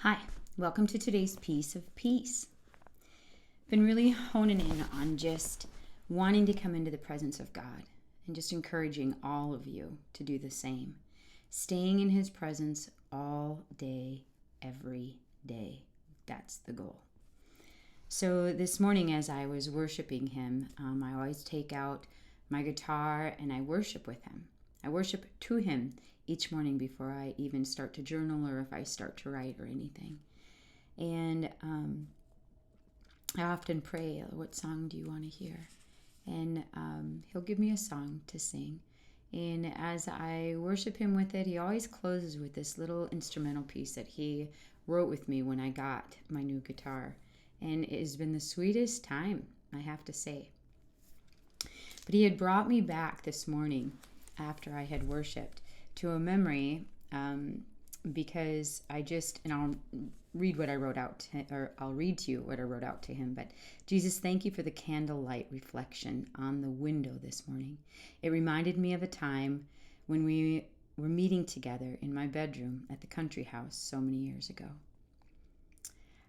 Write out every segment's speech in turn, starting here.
Hi, welcome to today's Piece of Peace. Been really honing in on just wanting to come into the presence of God and just encouraging all of you to do the same. Staying in His presence all day, every day. That's the goal. So this morning as I was worshiping Him, I always take out my guitar and I worship with Him. I worship to Him each morning before I even start to journal or if I start to write or anything. And I often pray, what song do you want to hear? And He'll give me a song to sing. And as I worship Him with it, He always closes with this little instrumental piece that He wrote with me when I got my new guitar. And it has been the sweetest time, I have to say. But He had brought me back this morning after I had worshiped to a memory because and I'll read what I wrote out, I'll read to you what I wrote out to Him. But Jesus, thank you for the candlelight reflection on the window this morning. It reminded me of a time when we were meeting together in my bedroom at the country house so many years ago.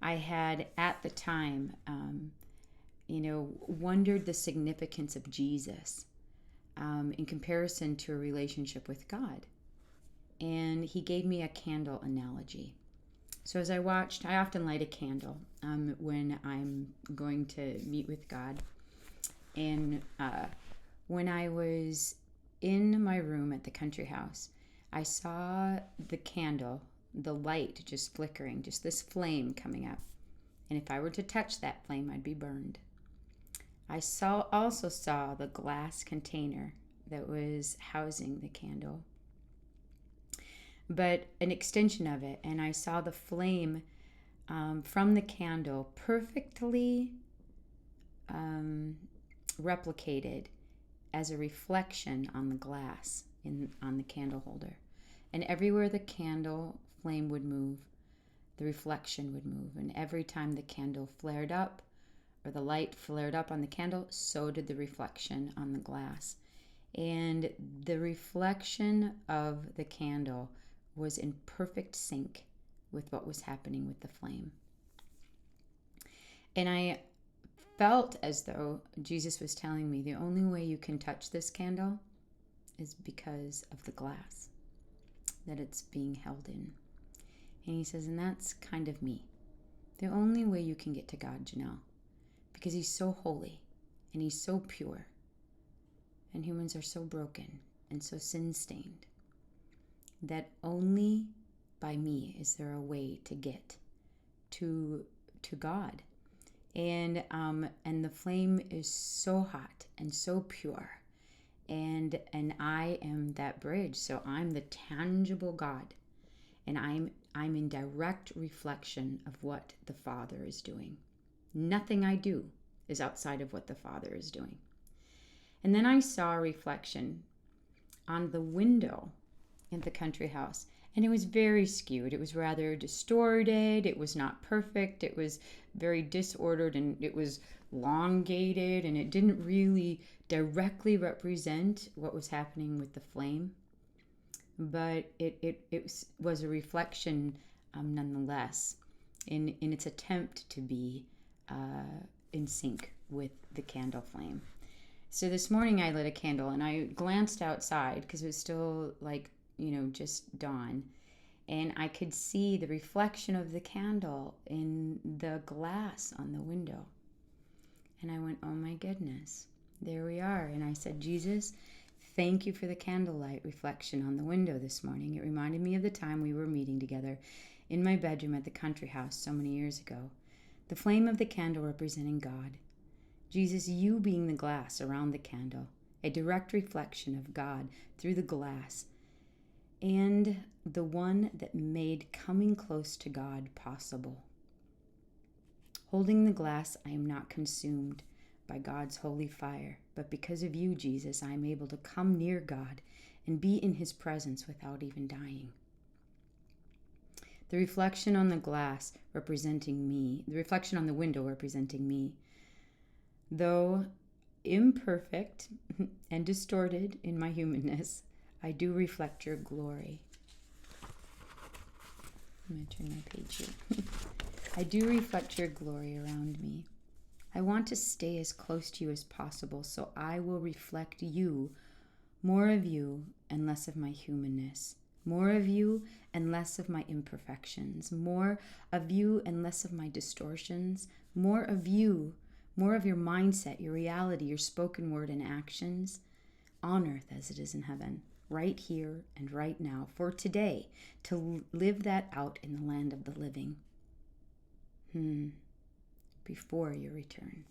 I had at the time, wondered the significance of Jesus in comparison to a relationship with God. And He gave me a candle analogy. So as I watched, I often light a candle when I'm going to meet with God. And when I was in my room at the country house, I saw the candle, the light just flickering, just this flame coming up. And if I were to touch that flame, I'd be burned. I also saw the glass container that was housing the candle, but an extension of it, and I saw the flame from the candle perfectly replicated as a reflection on the glass on the candle holder. And everywhere the candle flame would move, the reflection would move. And every time the candle flared up, or the light flared up on the candle, so did the reflection on the glass. And the reflection of the candle was in perfect sync with what was happening with the flame. And I felt as though Jesus was telling me the only way you can touch this candle is because of the glass that it's being held in. And He says, and that's kind of me. The only way you can get to God, Janelle, because He's so holy and He's so pure. And humans are so broken and so sin-stained that only by me is there a way to get to God. And the flame is so hot and so pure. And I am that bridge. So I'm the tangible God. And I'm in direct reflection of what the Father is doing. Nothing I do is outside of what the Father is doing. And then I saw a reflection on the window in the country house. And it was very skewed. It was rather distorted. It was not perfect. It was very disordered, and it was elongated, and it didn't really directly represent what was happening with the flame. But it was a reflection nonetheless in its attempt to be in sync with the candle flame. So this morning I lit a candle and I glanced outside because it was still just dawn. And I could see the reflection of the candle in the glass on the window. And I went, oh my goodness, there we are. And I said, Jesus, thank you for the candlelight reflection on the window this morning. It reminded me of the time we were meeting together in my bedroom at the country house so many years ago. The flame of the candle representing God. Jesus, you being the glass around the candle, a direct reflection of God through the glass, and the one that made coming close to God possible. Holding the glass, I am not consumed by God's holy fire, but because of you, Jesus, I am able to come near God and be in His presence without even dying. The reflection on the glass representing me, the reflection on the window representing me, though imperfect and distorted in my humanness, I do reflect your glory. I'm going to turn my page here. I do reflect your glory around me. I want to stay as close to you as possible, so I will reflect you, more of you and less of my humanness, more of you and less of my imperfections, more of you and less of my distortions, more of you, more of your mindset, your reality, your spoken word and actions, on earth as it is in heaven, right here and right now, for today, to live that out in the land of the living. Before your return.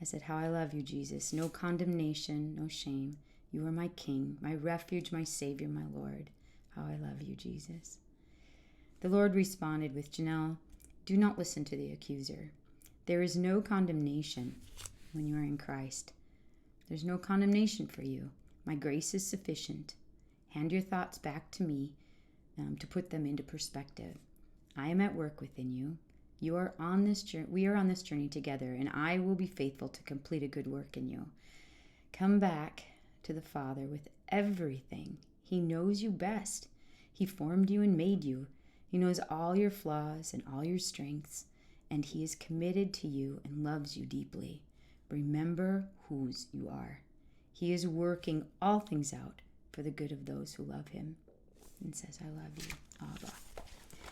I said, how I love you, Jesus. No condemnation, no shame. You are my King, my refuge, my Savior, my Lord. How I love you, Jesus. The Lord responded with, Janelle, do not listen to the accuser. There is no condemnation when you are in Christ. There's no condemnation for you. My grace is sufficient. Hand your thoughts back to me to put them into perspective. I am at work within you. You are on this journey. We are on this journey together, and I will be faithful to complete a good work in you. Come back to the Father with everything. He knows you best. He formed you and made you. He knows all your flaws and all your strengths, and He is committed to you and loves you deeply. Remember whose you are. He is working all things out for the good of those who love Him. And says, I love you, Abba.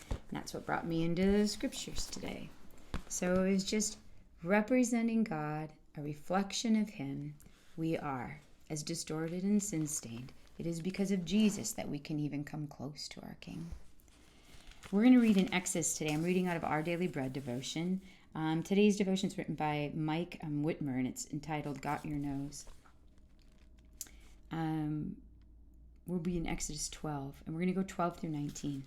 And that's what brought me into the scriptures today. So it was just representing God, a reflection of Him. We are, as distorted and sin-stained. It is because of Jesus that we can even come close to our King. We're going to read in Exodus today. I'm reading out of Our Daily Bread devotion. Today's devotion is written by Mike Whitmer, and it's entitled Got Your Nose. We'll be in Exodus 12, and we're going to go 12 through 19.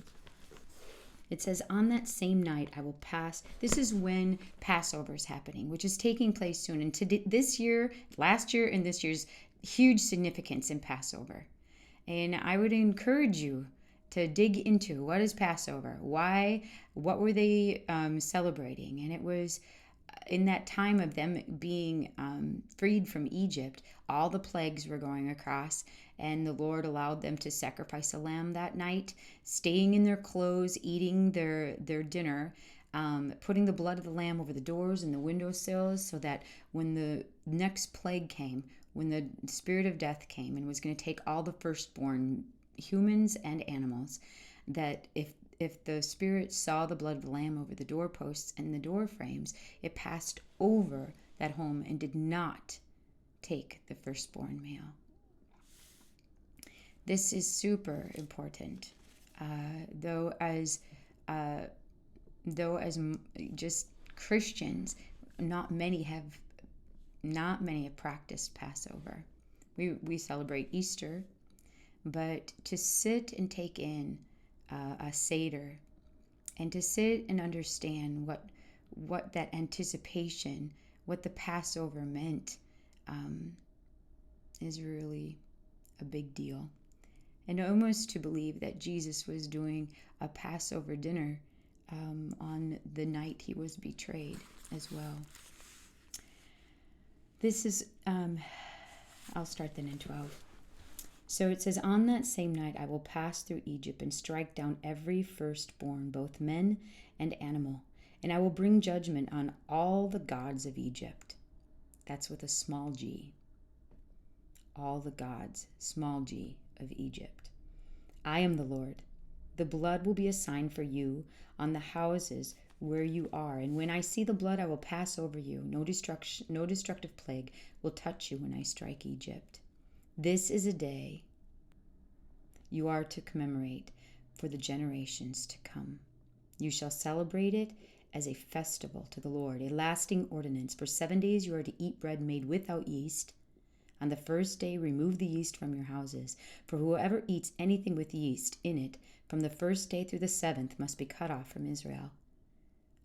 It says, on that same night I will pass. This is when Passover is happening, which is taking place soon. And this year, last year, and this year's huge significance in Passover. And I would encourage you to dig into what is Passover, why, what were they celebrating? And it was in that time of them being freed from Egypt, all the plagues were going across, and the Lord allowed them to sacrifice a lamb that night, staying in their clothes, eating their dinner, putting the blood of the lamb over the doors and the windowsills, so that when the next plague came, when the spirit of death came and was going to take all the firstborn, humans and animals, that if the spirit saw the blood of the lamb over the doorposts and the door frames, it passed over that home and did not take the firstborn male. This is super important, though as just Christians, not many have practiced Passover. We celebrate Easter, but to sit and take in a Seder, and to sit and understand what that anticipation, what the Passover meant, is really a big deal. And almost to believe that Jesus was doing a Passover dinner on the night He was betrayed as well. This is, I'll start then in 12. So it says, on that same night I will pass through Egypt and strike down every firstborn, both men and animal, and I will bring judgment on all the gods of Egypt. That's with a small g. All the gods, small g, of Egypt. I am the Lord. The blood will be a sign for you on the houses where you are, and when I see the blood I will pass over you. No destructive plague will touch you when I strike Egypt. This is a day you are to commemorate for the generations to come. You shall celebrate it as a festival to the Lord, a lasting ordinance. For 7 days you are to eat bread made without yeast. On the first day remove the yeast from your houses, for whoever eats anything with yeast in it from the first day through the 7th must be cut off from Israel.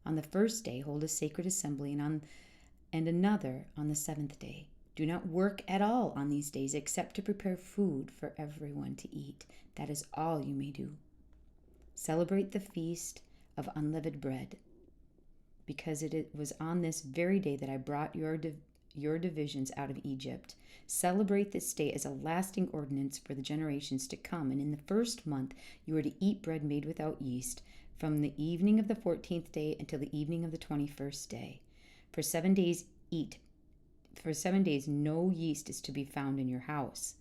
On the first day hold a sacred assembly, and another on the 7th day. Do not work at all on these days except to prepare food for everyone to eat. That is all you may do. Celebrate the feast of unleavened bread, because it was on this very day that I brought your your divisions out of Egypt. Celebrate this day as a lasting ordinance for the generations to come. And in the first month, you are to eat bread made without yeast from the evening of the 14th day until the evening of the 21st day. For 7 days, eat. For 7 days, no yeast is to be found in your houses.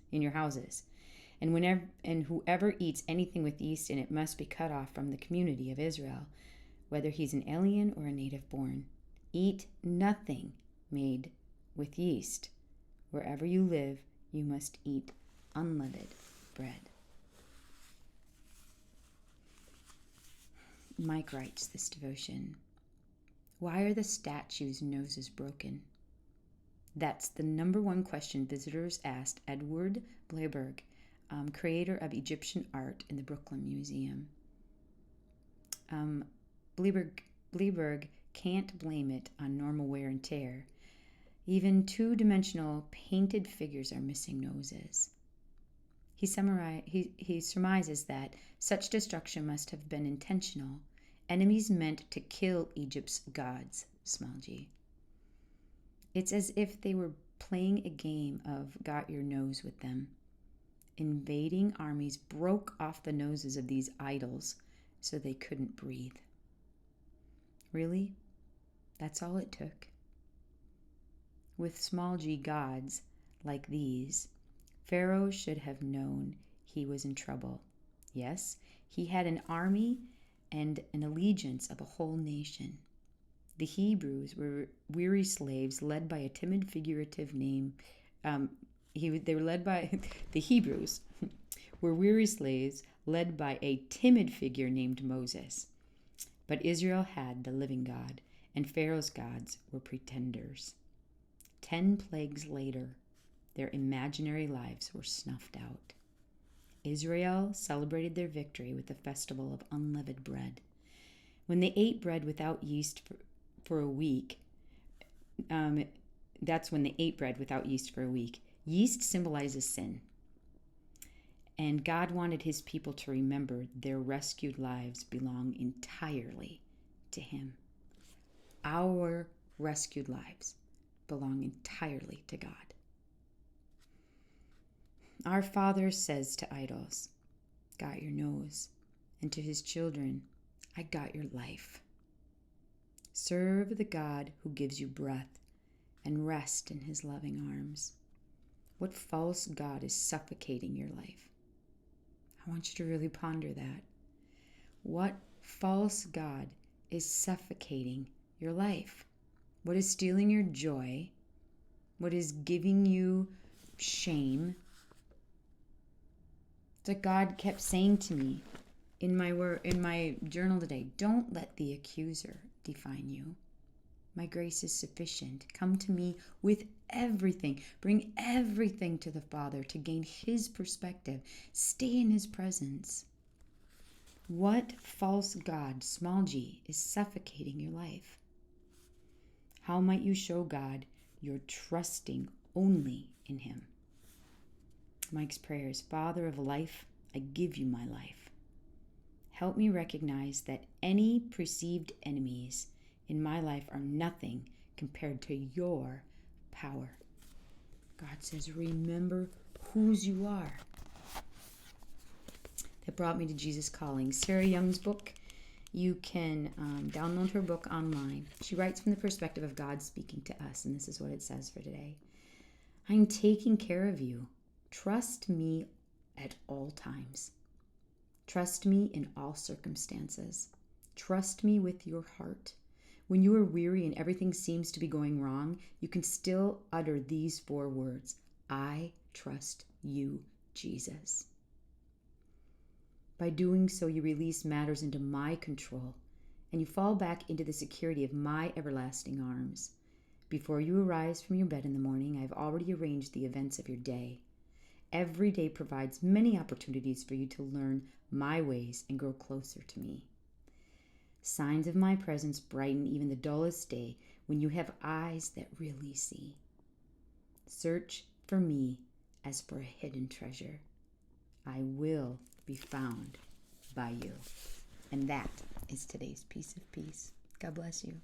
And whoever eats anything with yeast in it must be cut off from the community of Israel, whether he's an alien or a native born. Eat nothing made with yeast. Wherever you live, you must eat unleavened bread. Mike writes this devotion. Why are the statues' noses broken? That's the number one question visitors asked Edward Bleiberg, creator of Egyptian art in the Brooklyn Museum. Bleiberg can't blame it on normal wear and tear. Even two-dimensional painted figures are missing noses. He surmises that such destruction must have been intentional. Enemies meant to kill Egypt's gods, small g. It's as if they were playing a game of got your nose with them. Invading armies broke off the noses of these idols so they couldn't breathe. Really? That's all it took? With small g gods like these, Pharaoh should have known he was in trouble. Yes, he had an army and an allegiance of a whole nation. The Hebrews were weary slaves led by a timid figurative name. The Hebrews were weary slaves led by a timid figure named Moses. But Israel had the living God, and Pharaoh's gods were pretenders. 10 plagues later, their imaginary lives were snuffed out. Israel celebrated their victory with the festival of unleavened bread. When they ate bread without yeast for a week, that's when they ate bread without yeast for a week. Yeast symbolizes sin. And God wanted his people to remember their rescued lives belong entirely to him. Our rescued lives belong entirely to God. Our Father says to idols, got your nose, and to his children, I got your life. Serve the God who gives you breath and rest in his loving arms. What false God is suffocating your life? I want you to really ponder that. What false God is suffocating your life? What is stealing your joy? What is giving you shame? That God kept saying to me in my journal today, don't let the accuser define you. My grace is sufficient. Come to me with everything. Bring everything to the Father to gain his perspective. Stay in his presence. What false God, small g, is suffocating your life? How might you show God you're trusting only in him? Mike's prayers, Father of life, I give you my life. Help me recognize that any perceived enemies in my life are nothing compared to your power. God says, remember whose you are. That brought me to Jesus Calling. Sarah Young's book, you can download her book online. She writes from the perspective of God speaking to us, and this is what it says for today. I'm taking care of you. Trust me at all times. Trust me in all circumstances. Trust me with your heart. When you are weary and everything seems to be going wrong, you can still utter these 4 words. I trust you, Jesus. By doing so, you release matters into my control, and you fall back into the security of my everlasting arms. Before you arise from your bed in the morning, I've already arranged the events of your day. Every day provides many opportunities for you to learn my ways and grow closer to me. Signs of my presence brighten even the dullest day when you have eyes that really see. Search for me as for a hidden treasure. I will be found by you. And that is today's piece of peace. God bless you.